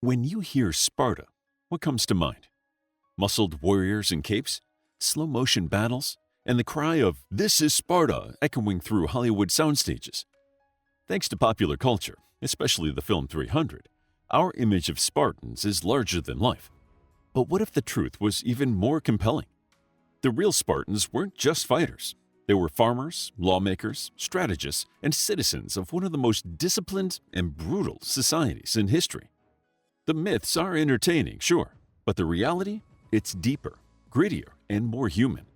When you hear Sparta, what comes to mind? Muscled warriors in capes, slow-motion battles, and the cry of "This is Sparta" echoing through Hollywood soundstages. Thanks to popular culture, especially the film 300, our image of Spartans is larger than life. But what if the truth was even more compelling? The real Spartans weren't just fighters. They were farmers, lawmakers, strategists, and citizens of one of the most disciplined and brutal societies in history. The myths are entertaining, sure, but the reality? It's deeper, grittier, and more human.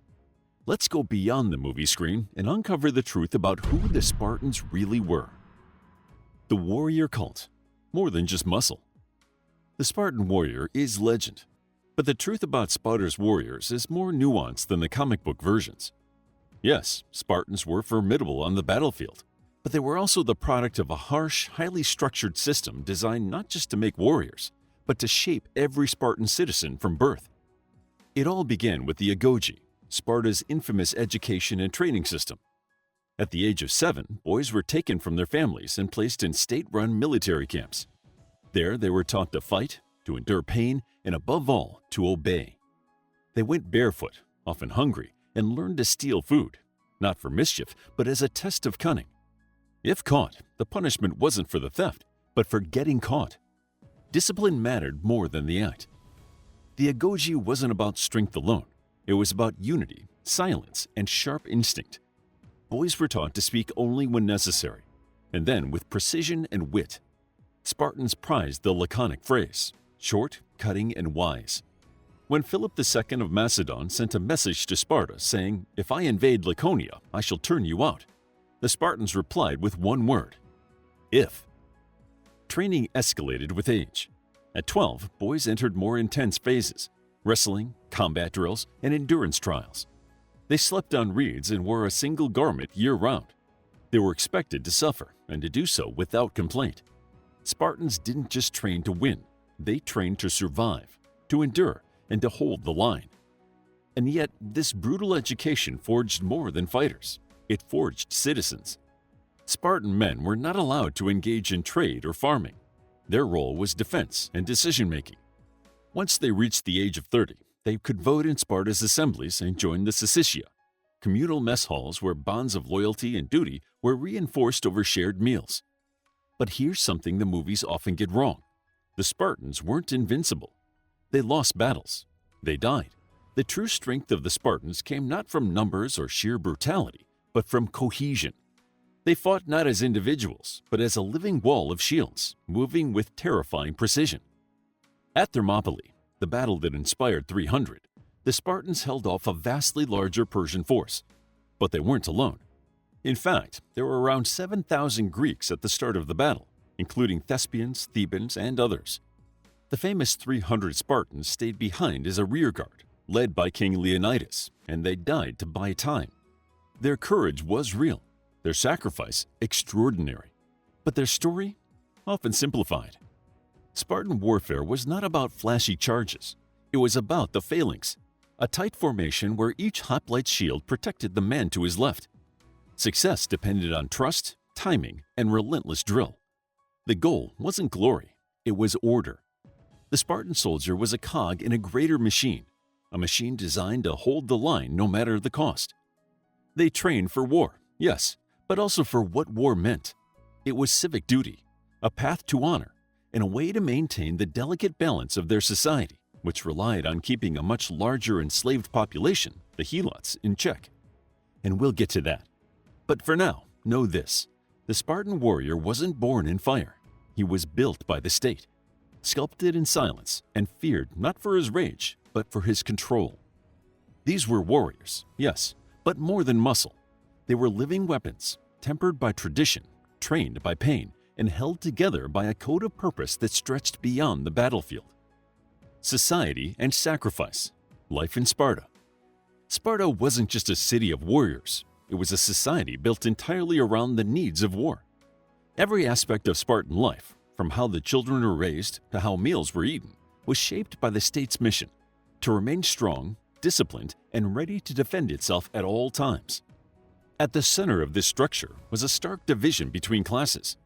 Let's go beyond the movie screen and uncover the truth about who the Spartans really were. The warrior cult, more than just muscle. The Spartan warrior is legend, but the truth about Sparta's warriors is more nuanced than the comic book versions. Yes, Spartans were formidable on the battlefield, but they were also the product of a harsh, highly structured system designed not just to make warriors, but to shape every Spartan citizen from birth. It all began with the agoge, Sparta's infamous education and training system. At the age of 7, boys were taken from their families and placed in state-run military camps. There, they were taught to fight, to endure pain, and above all, to obey. They went barefoot, often hungry, and learned to steal food, not for mischief, but as a test of cunning. If caught, the punishment wasn't for the theft, but for getting caught. Discipline mattered more than the act. The agoge wasn't about strength alone. It was about unity, silence, and sharp instinct. Boys were taught to speak only when necessary, and then with precision and wit. Spartans prized the laconic phrase, short, cutting, and wise. When Philip II of Macedon sent a message to Sparta saying, "If I invade Laconia, I shall turn you out," the Spartans replied with one word: if. Training escalated with age. At 12, boys entered more intense phases: wrestling, combat drills, and endurance trials. They slept on reeds and wore a single garment year-round. They were expected to suffer, and to do so without complaint. Spartans didn't just train to win, they trained to survive, to endure, and to hold the line. And yet, this brutal education forged more than fighters. It forged citizens. Spartan men were not allowed to engage in trade or farming. Their role was defense and decision-making. Once they reached the age of 30, they could vote in Sparta's assemblies and join the syssitia, communal mess halls where bonds of loyalty and duty were reinforced over shared meals. But here's something the movies often get wrong. The Spartans weren't invincible. They lost battles. They died. The true strength of the Spartans came not from numbers or sheer brutality, but from cohesion. They fought not as individuals, but as a living wall of shields, moving with terrifying precision. At Thermopylae, the battle that inspired 300, the Spartans held off a vastly larger Persian force. But they weren't alone. In fact, there were around 7,000 Greeks at the start of the battle, including Thespians, Thebans, and others. The famous 300 Spartans stayed behind as a rearguard, led by King Leonidas, and they died to buy time. Their courage was real, their sacrifice extraordinary, but their story often simplified. Spartan warfare was not about flashy charges. It was about the phalanx, a tight formation where each hoplite shield protected the man to his left. Success depended on trust, timing, and relentless drill. The goal wasn't glory, it was order. The Spartan soldier was a cog in a greater machine, a machine designed to hold the line no matter the cost. They trained for war, yes, but also for what war meant. It was civic duty, a path to honor, and a way to maintain the delicate balance of their society, which relied on keeping a much larger enslaved population, the helots, in check. And we'll get to that. But for now, know this: the Spartan warrior wasn't born in fire. He was built by the state, sculpted in silence, and feared not for his rage, but for his control. These were warriors, yes, but more than muscle. They were living weapons, tempered by tradition, trained by pain, and held together by a code of purpose that stretched beyond the battlefield. Society and sacrifice. Life in Sparta. Sparta wasn't just a city of warriors. It was a society built entirely around the needs of war. Every aspect of Spartan life, from how the children were raised to how meals were eaten, was shaped by the state's mission: to remain strong, disciplined, and ready to defend itself at all times. At the center of this structure was a stark division between classes.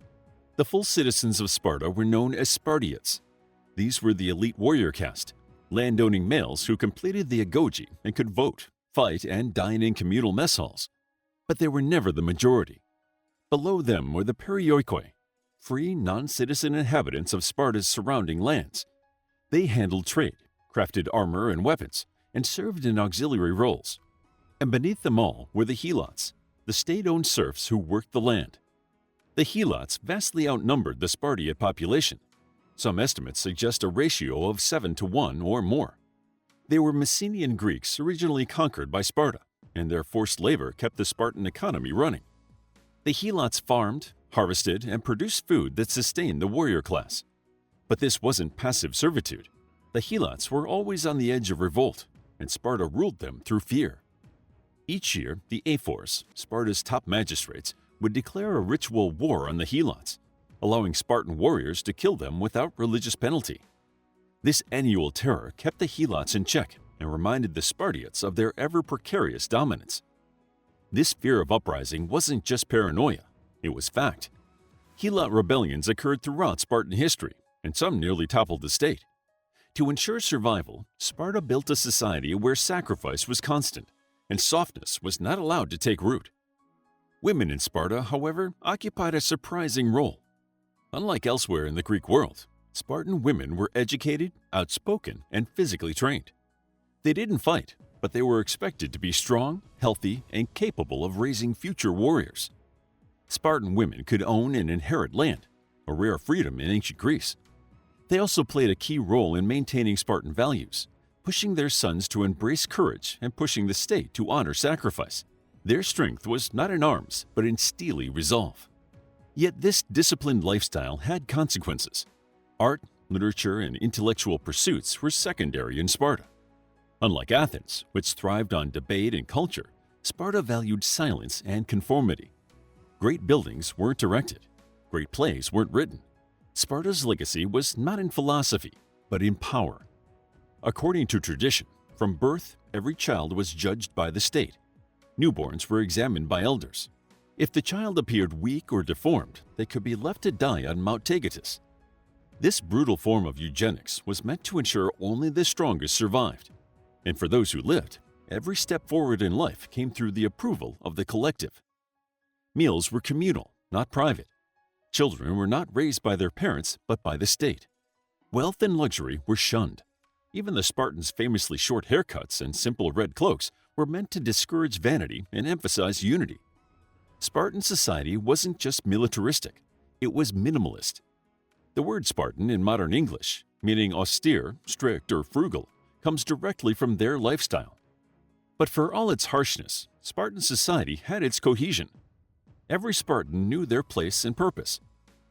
The full citizens of Sparta were known as Spartiates. These were the elite warrior caste, landowning males who completed the agoge and could vote, fight, and dine in communal mess halls. But they were never the majority. Below them were the perioikoi, free, non-citizen inhabitants of Sparta's surrounding lands. They handled trade, crafted armor and weapons, and served in auxiliary roles. And beneath them all were the helots, the state-owned serfs who worked the land. The helots vastly outnumbered the Spartiate population. Some estimates suggest a ratio of 7 to 1 or more. They were Messenian Greeks originally conquered by Sparta, and their forced labor kept the Spartan economy running. The helots farmed, harvested, and produced food that sustained the warrior class. But this wasn't passive servitude. The helots were always on the edge of revolt, and Sparta ruled them through fear. Each year, the Aphors, Sparta's top magistrates, would declare a ritual war on the helots, allowing Spartan warriors to kill them without religious penalty. This annual terror kept the helots in check and reminded the Spartiates of their ever-precarious dominance. This fear of uprising wasn't just paranoia, it was fact. Helot rebellions occurred throughout Spartan history, and some nearly toppled the state. To ensure survival, Sparta built a society where sacrifice was constant, and softness was not allowed to take root. Women in Sparta, however, occupied a surprising role. Unlike elsewhere in the Greek world, Spartan women were educated, outspoken, and physically trained. They didn't fight, but they were expected to be strong, healthy, and capable of raising future warriors. Spartan women could own and inherit land, a rare freedom in ancient Greece. They also played a key role in maintaining Spartan values, pushing their sons to embrace courage and pushing the state to honor sacrifice. Their strength was not in arms, but in steely resolve. Yet this disciplined lifestyle had consequences. Art, literature, and intellectual pursuits were secondary in Sparta. Unlike Athens, which thrived on debate and culture, Sparta valued silence and conformity. Great buildings weren't erected. Great plays weren't written. Sparta's legacy was not in philosophy, but in power. According to tradition, from birth, every child was judged by the state. Newborns were examined by elders. If the child appeared weak or deformed, they could be left to die on Mount Taygetus. This brutal form of eugenics was meant to ensure only the strongest survived. And for those who lived, every step forward in life came through the approval of the collective. Meals were communal, not private. Children were not raised by their parents, but by the state. Wealth and luxury were shunned. Even the Spartans' famously short haircuts and simple red cloaks were meant to discourage vanity and emphasize unity. Spartan society wasn't just militaristic, it was minimalist. The word Spartan in modern English, meaning austere, strict, or frugal, comes directly from their lifestyle. But for all its harshness, Spartan society had its cohesion. Every Spartan knew their place and purpose.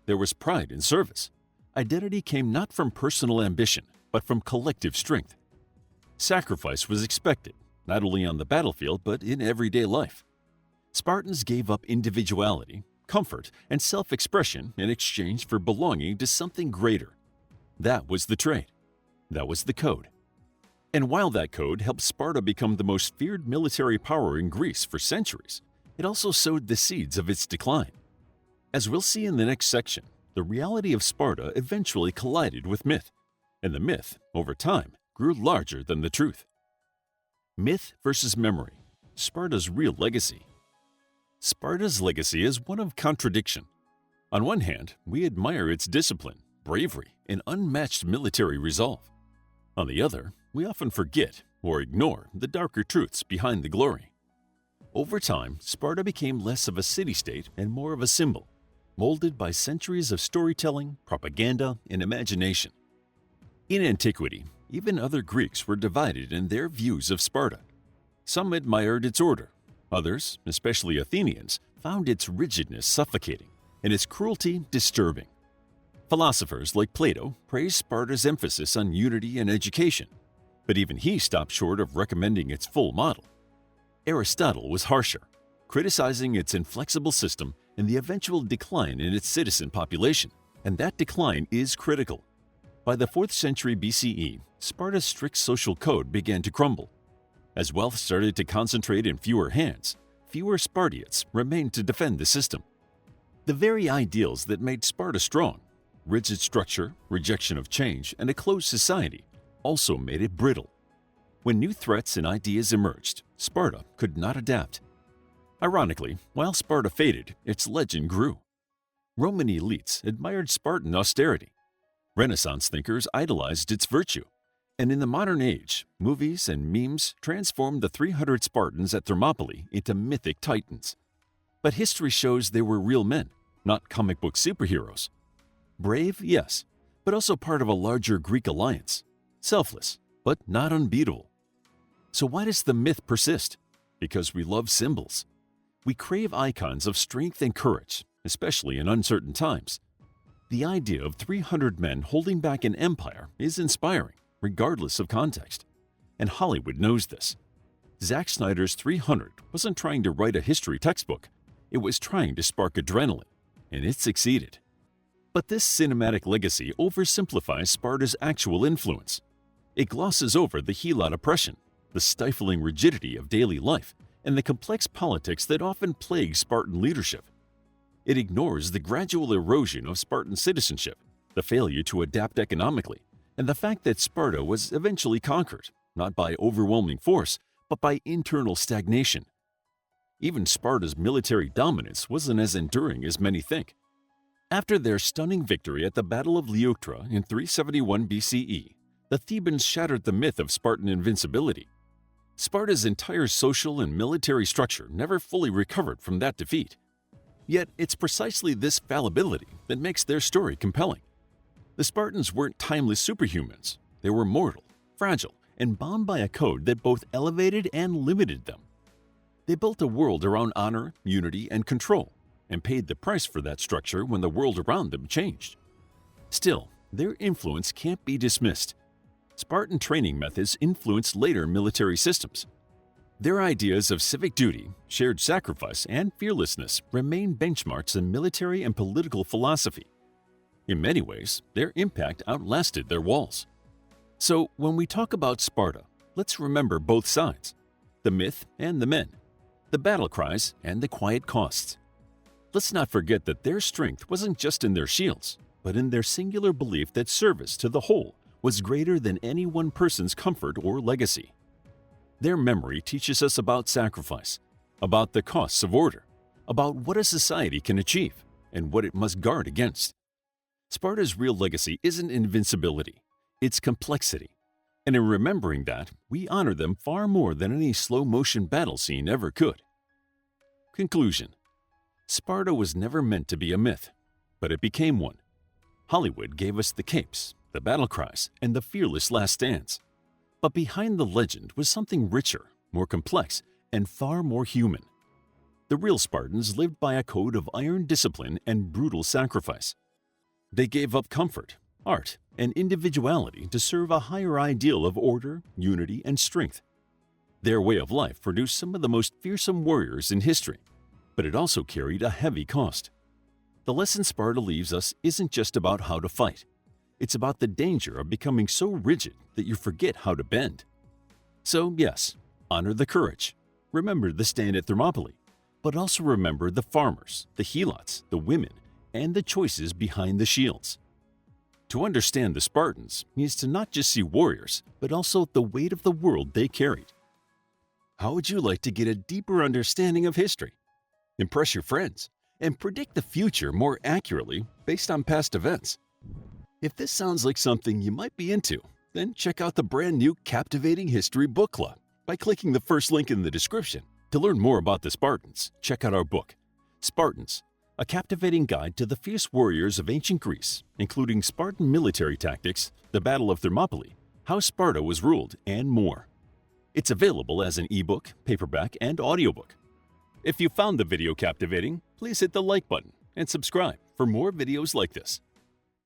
There was pride in service. Identity came not from personal ambition, but from collective strength. Sacrifice was expected, not only on the battlefield but in everyday life. Spartans gave up individuality, comfort, and self-expression in exchange for belonging to something greater. That was the trade. That was the code. And while that code helped Sparta become the most feared military power in Greece for centuries, it also sowed the seeds of its decline. As we'll see in the next section, the reality of Sparta eventually collided with myth, and the myth, over time, grew larger than the truth. Myth versus memory, Sparta's real legacy. Sparta's legacy is one of contradiction. On one hand, we admire its discipline, bravery, and unmatched military resolve. On the other, we often forget or ignore the darker truths behind the glory. Over time, Sparta became less of a city-state and more of a symbol, molded by centuries of storytelling, propaganda, and imagination. In antiquity, even other Greeks were divided in their views of Sparta. Some admired its order. Others, especially Athenians, found its rigidness suffocating and its cruelty disturbing. Philosophers like Plato praised Sparta's emphasis on unity and education, but even he stopped short of recommending its full model. Aristotle was harsher, criticizing its inflexible system and the eventual decline in its citizen population, and that decline is critical. By the 4th century BCE, Sparta's strict social code began to crumble. As wealth started to concentrate in fewer hands, fewer Spartiates remained to defend the system. The very ideals that made Sparta strong, Rigid structure, rejection of change, and a closed society also made it brittle. When new threats and ideas emerged, Sparta could not adapt. Ironically, while Sparta faded, its legend grew. Roman elites admired Spartan austerity. Renaissance thinkers idolized its virtue. And in the modern age, movies and memes transformed the 300 Spartans at Thermopylae into mythic titans. But history shows they were real men, not comic book superheroes. Brave, yes, but also part of a larger Greek alliance. Selfless, but not unbeatable. So why does the myth persist? Because we love symbols. We crave icons of strength and courage, especially in uncertain times. The idea of 300 men holding back an empire is inspiring, regardless of context. And Hollywood knows this. Zack Snyder's 300 wasn't trying to write a history textbook. It was trying to spark adrenaline, and it succeeded. But this cinematic legacy oversimplifies Sparta's actual influence. It glosses over the Helot oppression, the stifling rigidity of daily life, and the complex politics that often plague Spartan leadership. It ignores the gradual erosion of Spartan citizenship, the failure to adapt economically, and the fact that Sparta was eventually conquered, not by overwhelming force, but by internal stagnation. Even Sparta's military dominance wasn't as enduring as many think. After their stunning victory at the Battle of Leuctra in 371 BCE, the Thebans shattered the myth of Spartan invincibility. Sparta's entire social and military structure never fully recovered from that defeat. Yet it's precisely this fallibility that makes their story compelling. The Spartans weren't timeless superhumans. They were mortal, fragile, and bound by a code that both elevated and limited them. They built a world around honor, unity, and control, and paid the price for that structure when the world around them changed. Still, their influence can't be dismissed. Spartan training methods influenced later military systems. Their ideas of civic duty, shared sacrifice, and fearlessness remain benchmarks in military and political philosophy. In many ways, their impact outlasted their walls. So, when we talk about Sparta, let's remember both sides, the myth and the men, the battle cries and the quiet costs. Let's not forget that their strength wasn't just in their shields, but in their singular belief that service to the whole was greater than any one person's comfort or legacy. Their memory teaches us about sacrifice, about the costs of order, about what a society can achieve, and what it must guard against. Sparta's real legacy isn't invincibility, it's complexity. And in remembering that, we honor them far more than any slow-motion battle scene ever could. Conclusion: Sparta was never meant to be a myth, but it became one. Hollywood gave us the capes, the battle cries, and the fearless last stands. But behind the legend was something richer, more complex, and far more human. The real Spartans lived by a code of iron discipline and brutal sacrifice. They gave up comfort, art, and individuality to serve a higher ideal of order, unity, and strength. Their way of life produced some of the most fearsome warriors in history, but it also carried a heavy cost. The lesson Sparta leaves us isn't just about how to fight. It's about the danger of becoming so rigid that you forget how to bend. So yes, honor the courage. Remember the stand at Thermopylae, but also remember the farmers, the helots, the women, and the choices behind the shields. To understand the Spartans means to not just see warriors, but also the weight of the world they carried. How would you like to get a deeper understanding of history, impress your friends, and predict the future more accurately based on past events? If this sounds like something you might be into, then check out the brand new Captivating History Book Club by clicking the first link in the description. To learn more about the Spartans, check out our book, Spartans, a captivating guide to the fierce warriors of ancient Greece, including Spartan military tactics, the Battle of Thermopylae, how Sparta was ruled, and more. It's available as an ebook, paperback, and audiobook. If you found the video captivating, please hit the like button and subscribe for more videos like this.